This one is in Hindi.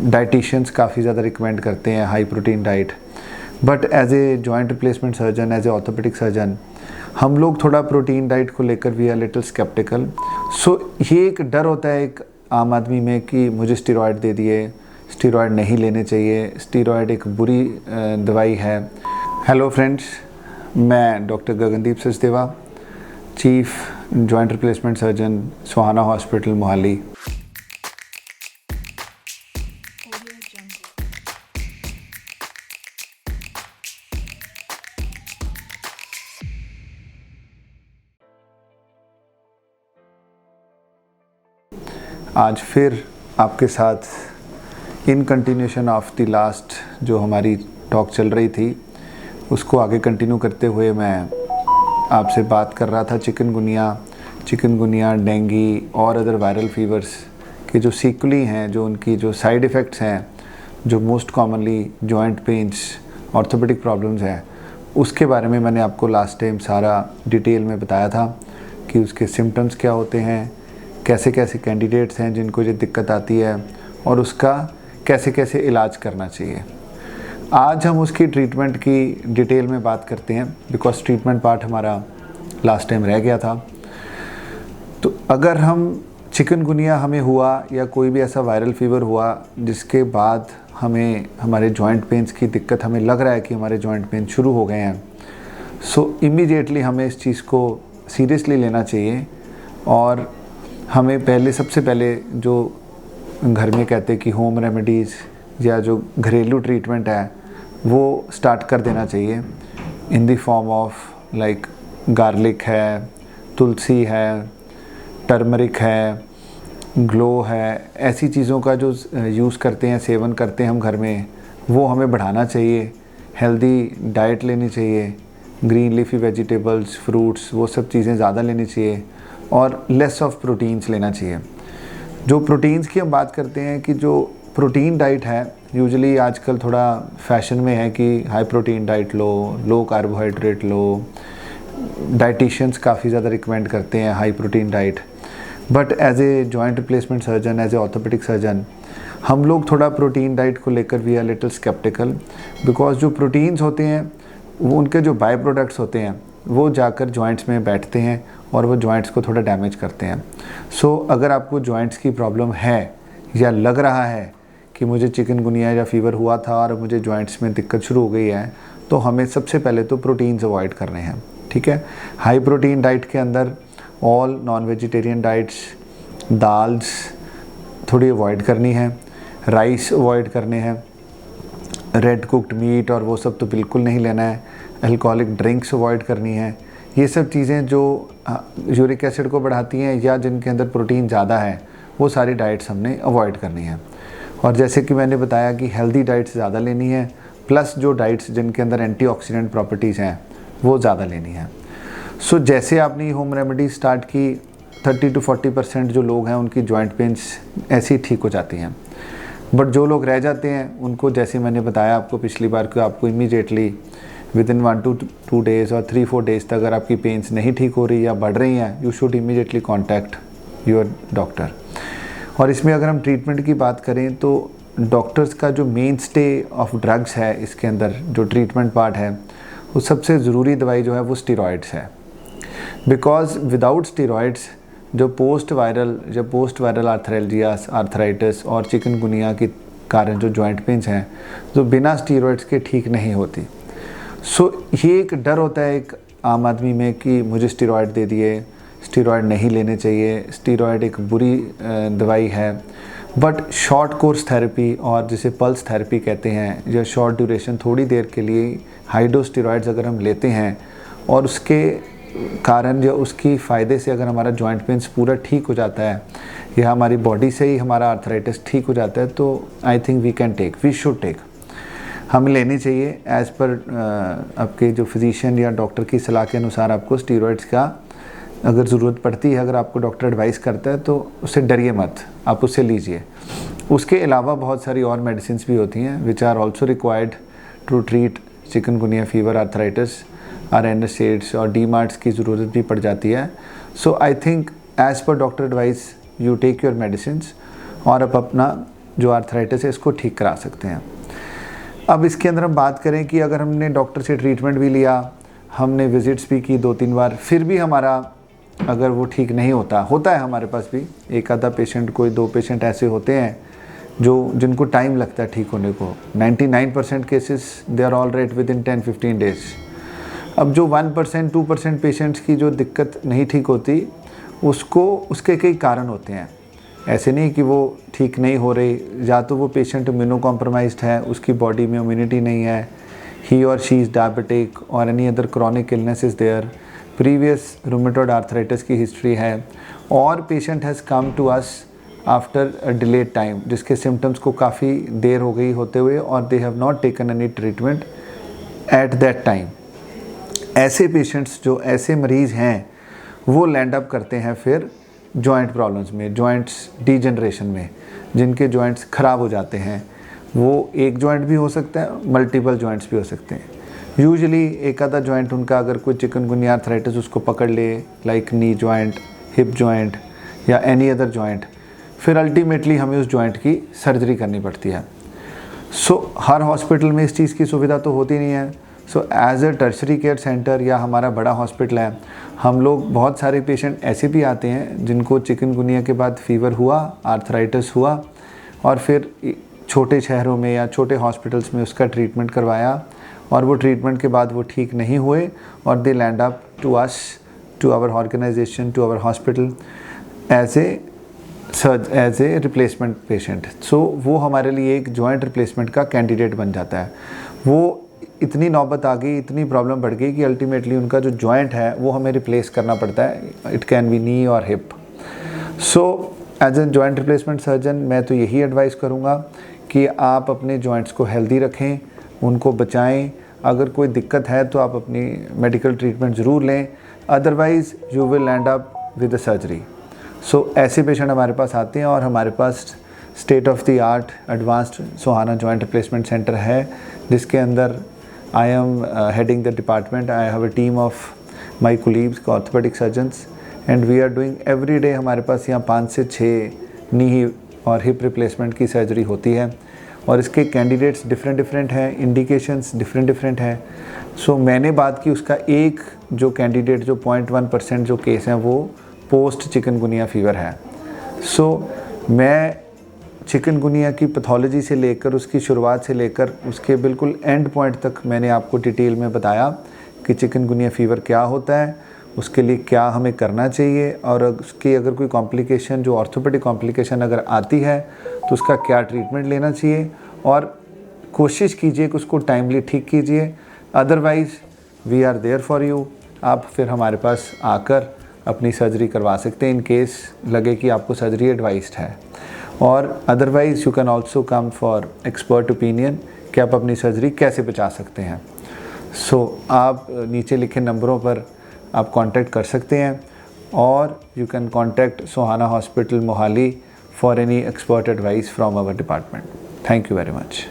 डाइटिशियंस काफ़ी ज़्यादा रिकमेंड करते हैं high protein diet, but as a joint replacement surgeon, as A orthopaedic surgeon, हम लोग थोड़ा प्रोटीन डाइट को लेकर we are little sceptical. So ये एक डर होता है एक आम आदमी में कि मुझे स्टेरॉयड दे दिए, स्टेरॉयड नहीं लेने चाहिए, स्टेरॉयड एक बुरी दवाई है। हेलो फ्रेंड्स, मैं doctor Gagandeep Sachdeva, chief joint replacement surgeon, सोहाना हॉस्पिटल मोहाली। आज फिर आपके साथ इन कंटिन्यूशन ऑफ द लास्ट जो हमारी टॉक चल रही थी उसको आगे कंटिन्यू करते हुए मैं आपसे बात कर रहा था चिकनगुनिया, डेंगू और अदर वायरल फीवर्स के जो सीक्वली हैं, जो उनकी जो साइड इफ़ेक्ट्स हैं, जो most commonly joint pains, orthopaedic problems हैं, उसके बारे में मैंने आपको लास्ट टाइम सारा डिटेल में बताया था कि उसके सिम्टम्स क्या होते हैं, कैसे कैसे कैंडिडेट्स हैं जिनको ये दिक्कत आती है और उसका कैसे कैसे इलाज करना चाहिए। आज हम उसकी ट्रीटमेंट की डिटेल में बात करते हैं, बिकॉज ट्रीटमेंट पार्ट हमारा लास्ट टाइम रह गया था। तो अगर हम चिकनगुनिया हमें हुआ या कोई भी ऐसा वायरल फीवर हुआ जिसके बाद हमें हमारे जॉइंट पेन्स की दिक्कत, हमें लग रहा है कि हमारे जॉइंट पेन शुरू हो गए हैं, सो इमीडिएटली हमें इस चीज़ को सीरियसली लेना चाहिए। और हमें सबसे पहले जो घर में कहते हैं कि होम रेमेडीज़ या जो घरेलू ट्रीटमेंट है वो स्टार्ट कर देना चाहिए in the form of like garlic है, तुलसी है, टर्मरिक है, ग्लो है, ऐसी चीज़ों का जो यूज़ करते हैं, सेवन करते हैं हम घर में, वो हमें बढ़ाना चाहिए। हेल्दी डाइट लेनी चाहिए, ग्रीन लीफी वेजिटेबल्स, फ्रूट्स, वो सब चीज़ें ज़्यादा लेनी चाहिए और लेस ऑफ प्रोटीन्स लेना चाहिए। जो प्रोटीन्स की हम बात करते हैं कि जो प्रोटीन डाइट है, यूजुअली आजकल थोड़ा फैशन में है कि high protein diet low carbohydrate लो, डाइटिशियंस काफ़ी ज़्यादा रिकमेंड करते हैं high protein diet, but as a joint replacement surgeon, as A orthopaedic surgeon, हम लोग थोड़ा प्रोटीन डाइट को लेकर we are little skeptical, because जो प्रोटीन्स होते हैं वो उनके जो बाय प्रोडक्ट्स होते हैं वो जाकर जॉइंट्स में बैठते हैं और वो जॉइंट्स को थोड़ा डैमेज करते हैं। सो अगर आपको जॉइंट्स की प्रॉब्लम है या लग रहा है कि मुझे चिकनगुनिया या फीवर हुआ था और मुझे जॉइंट्स में दिक्कत शुरू हो गई है, तो हमें सबसे पहले तो प्रोटीन्स अवॉइड करने हैं, ठीक है। हाई प्रोटीन डाइट के अंदर all non vegetarian diets, dals थोड़ी अवॉइड करनी है, राइस अवॉइड करने हैं, रेड कुक्ड मीट और वो सब तो बिल्कुल नहीं लेना है, अल्कोहलिक ड्रिंक्स अवॉइड करनी है। ये सब चीज़ें जो यूरिक एसिड को बढ़ाती हैं या जिनके अंदर प्रोटीन ज़्यादा है, वो सारी डाइट्स हमने अवॉइड करनी है। और जैसे कि मैंने बताया कि हेल्दी डाइट्स ज़्यादा लेनी है, प्लस जो डाइट्स जिनके अंदर एंटीऑक्सीडेंट प्रॉपर्टीज़ हैं वो ज़्यादा लेनी है। सो जैसे आपने होम रेमेडी स्टार्ट की, 30 to 40% जो लोग हैं उनकी जॉइंट पेन्स ऐसी ठीक हो जाती हैं, बट जो लोग रह जाते हैं उनको, जैसे मैंने बताया आपको पिछली बार, कि आपको immediately with in 1 to 2 days और 3-4 days तक अगर आपकी पेन्स नहीं ठीक हो रही या बढ़ रही हैं, you should immediately contact your doctor. और इसमें अगर हम ट्रीटमेंट की बात करें तो डॉक्टर्स का जो मेन स्टे ऑफ ड्रग्स है, इसके अंदर जो ट्रीटमेंट पार्ट है, वो सबसे ज़रूरी दवाई जो है वो स्टेरॉइड्स है। बिकॉज विदाउट स्टेरॉइड्स जो पोस्ट वायरल आर्थराइल्जियास, आर्थराइटिस और चिकनगुनिया के कारण जो जॉइंट पेन्स हैं, जो बिना स्टेरॉइड्स के ठीक नहीं होती। सो ये एक डर होता है एक आम आदमी में कि मुझे स्टेरॉयड दे दिए, स्टेरॉयड नहीं लेने चाहिए, स्टेरॉयड एक बुरी दवाई है। बट शॉर्ट कोर्स थेरेपी और जिसे पल्स थेरेपी कहते हैं, या शॉर्ट ड्यूरेशन, थोड़ी देर के लिए हाई डोज स्टेरॉयड्स अगर हम लेते हैं और उसके कारण या उसकी फ़ायदे से अगर हमारा जॉइंट पेन्स पूरा ठीक हो जाता है या हमारी बॉडी से ही हमारा आर्थराइटिस ठीक हो जाता है, तो I think we should take, हमें लेनी चाहिए। एज़ पर आपके जो फिजिशियन या डॉक्टर की सलाह के अनुसार आपको स्टेरॉइड्स का अगर ज़रूरत पड़ती है, अगर आपको डॉक्टर एडवाइस करता है तो उससे डरिए मत, आप उससे लीजिए। उसके अलावा बहुत सारी और मेडिसिन भी होती हैं which are also required to treat chikungunya fever, arthritis, RNSAIDs और DMARDs की ज़रूरत भी पड़ जाती है। So I think as per doctor advice you take your medicine और आप अपना जो आर्थराइटिस है इसको ठीक करा सकते हैं। अब इसके अंदर हम बात करें कि अगर हमने डॉक्टर से ट्रीटमेंट भी लिया, हमने विजिट्स भी की 2-3 बार, फिर भी हमारा अगर वो ठीक नहीं होता है हमारे पास भी एक आधा पेशेंट, कोई 2 पेशेंट ऐसे होते हैं जिनको टाइम लगता है ठीक होने को। 99% cases they are all right within 10-15 days. अब जो 1%, 2% पेशेंट्स की जो दिक्कत नहीं ठीक होती, उसके कई कारण होते हैं। ऐसे नहीं कि वो ठीक नहीं हो रही, या तो वो पेशेंट इम्यूनो कॉम्प्रोमाइज्ड है, उसकी बॉडी में इम्यूनिटी नहीं है, ही और शी इज़ डायबिटिक और any other chronic illness is there, previous rheumatoid arthritis की हिस्ट्री है, और patient has come to us after a delayed time, जिसके सिम्टम्स को काफ़ी देर हो गई होते हुए और they have not taken any treatment at that time. ऐसे पेशेंट्स, जो ऐसे मरीज़ हैं, वो लैंड अप करते हैं फिर जॉइंट प्रॉब्लम्स में, जॉइंट्स डिजनरेशन में, जिनके जॉइंट्स ख़राब हो जाते हैं। वो एक जॉइंट भी हो सकता है, मल्टीपल जॉइंट्स भी हो सकते हैं। यूजुअली एक आधा जॉइंट उनका अगर कोई चिकनगुनिया आर्थराइटिस उसको पकड़ ले, like knee joint, hip joint या एनी अदर जॉइंट, फिर अल्टीमेटली हमें उस जॉइंट की सर्जरी करनी पड़ती है। सो हर हॉस्पिटल में इस चीज़ की सुविधा तो होती नहीं है। So as a tertiary care centre या हमारा बड़ा हॉस्पिटल है, हम लोग बहुत सारे पेशेंट ऐसे भी आते हैं जिनको चिकनगुनिया के बाद फीवर हुआ, आर्थराइटिस हुआ, और फिर छोटे शहरों में या छोटे हॉस्पिटल्स में उसका ट्रीटमेंट करवाया, और वो ट्रीटमेंट के बाद वो ठीक नहीं हुए और they land up to us, to our organisation, to our hospital as a replacement patient. So वो हमारे लिए एक जॉइंट रिप्लेसमेंट का कैंडिडेट बन जाता है। वो इतनी नौबत आ गई, इतनी प्रॉब्लम बढ़ गई कि अल्टीमेटली उनका जो जॉइंट है वो हमें रिप्लेस करना पड़ता है। इट कैन बी नी और हिप। So as a joint replacement surgeon मैं तो यही एडवाइस करूँगा कि आप अपने जॉइंट्स को हेल्दी रखें, उनको बचाएं। अगर कोई दिक्कत है तो आप अपनी मेडिकल ट्रीटमेंट ज़रूर लें, otherwise you will end up with a surgery. So ऐसे पेशेंट हमारे पास आते हैं और हमारे पास state of the art advanced Sohana joint replacement centre है, जिसके अंदर I am heading the department. I have a team of my colleagues, orthopedic surgeons, and we are doing every day. हमारे पास यहाँ 5 से 6 नी और हिप रिप्लेसमेंट की सर्जरी होती है, और इसके कैंडिडेट्स डिफरेंट हैं, इंडिकेशंस डिफरेंट हैं। सो मैंने बात की उसका एक जो कैंडिडेट, जो 0.1% जो केस हैं, वो पोस्ट चिकनगुनिया फीवर है। सो मैं चिकनगुनिया की पैथोलॉजी से लेकर, उसकी शुरुआत से लेकर उसके बिल्कुल एंड पॉइंट तक मैंने आपको डिटेल में बताया कि चिकनगुनिया फ़ीवर क्या होता है, उसके लिए क्या हमें करना चाहिए, और उसकी अगर कोई कॉम्प्लिकेशन, जो ऑर्थोपेडिक कॉम्प्लिकेशन अगर आती है तो उसका क्या ट्रीटमेंट लेना चाहिए, और कोशिश कीजिए कि उसको टाइमली ठीक कीजिए। Otherwise we are there for you. आप फिर हमारे पास आकर अपनी सर्जरी करवा सकते हैं इन केस लगे कि आपको सर्जरी एडवाइस्ड है, और otherwise you can also come for expert opinion कि आप अपनी सर्जरी कैसे बचा सकते हैं। सो आप नीचे लिखे नंबरों पर आप कांटेक्ट कर सकते हैं, और you can contact Sohana hospital Mohali for any expert advice from our department. Thank you very much.